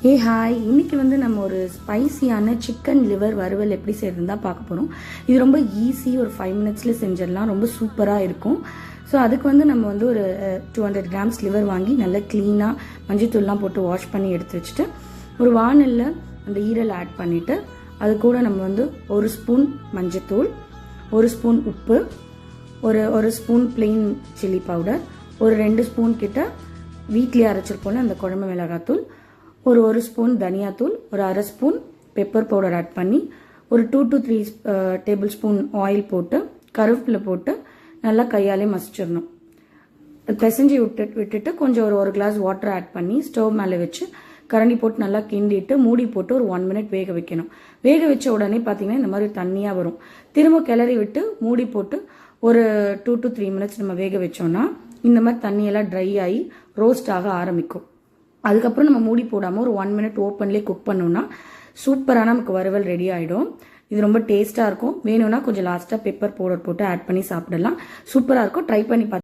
Hi, இன்னைக்கு நம்ம ஒரு ஸ்பைசியான சிக்கன் லிவர் வறுவல் எப்படி செய்யறதுன்னு தான் பார்க்க போகிறோம். இது ரொம்ப ஈஸி, ஒரு 5 மினிட்ஸில் செஞ்சிடலாம். ரொம்ப சூப்பராக இருக்கும். ஸோ அதுக்கு நம்ம ஒரு 200 கிராம்ஸ் லிவர் வாங்கி நல்லா க்ளீனாக மஞ்சத்தூள்லாம் போட்டு வாஷ் பண்ணி எடுத்து வச்சுட்டு ஒரு வானலில் அந்த ஈரல் ஆட் பண்ணிவிட்டு அது கூட நம்ம ஒரு ஸ்பூன் மஞ்சத்தூள், ஒரு ஸ்பூன் உப்பு, ஒரு ஸ்பூன் பிளெயின் சில்லி பவுடர், ஒரு 2 ஸ்பூன் கிட்ட வீட்லேயே அரைச்சிருப்போம்ல அந்த குழம்பு மிளகாத்தூள், ஒரு ஸ்பூன் தனியாத்தூள், ஒரு அரை ஸ்பூன் பெப்பர் பவுடர் ஆட் பண்ணி ஒரு 2 to 3 டேபிள் ஸ்பூன் ஆயில் போட்டு கருவேப்பிலை போட்டு நல்லா கையாலே மசிச்சிடணும். பிசைஞ்சு விட்டுட்டு கொஞ்சம் ஒரு கிளாஸ் வாட்டர் ஆட் பண்ணி ஸ்டவ் மேலே வச்சு கரண்டி போட்டு நல்லா கிண்டிட்டு மூடி போட்டு ஒரு 1 மினிட் வேக வைக்கணும். வேக வச்ச உடனே பார்த்தீங்கன்னா இந்த மாதிரி தண்ணியாக வரும். திரும்ப கிளறி விட்டு மூடி போட்டு ஒரு 2 to 3 மினிட்ஸ் நம்ம வேக வச்சோம்னா இந்த மாதிரி தண்ணியெல்லாம் ட்ரை ஆகி ரோஸ்ட் ஆக ஆரம்பிக்கும். அதுக்கப்புறம் நம்ம மூடி போடாமல் ஒரு 1 மினிட் ஓப்பன்லேயே குக் பண்ணோம்னா சூப்பரான நமக்கு வறுவல் ரெடி ஆகிடும். இது ரொம்ப டேஸ்ட்டாக இருக்கும். வேணும்னா கொஞ்சம் லாஸ்ட்டாக பெப்பர் பவுடர் போட்டு ஆட் பண்ணி சாப்பிடலாம். சூப்பராக இருக்கும். ட்ரை பண்ணி பார்த்து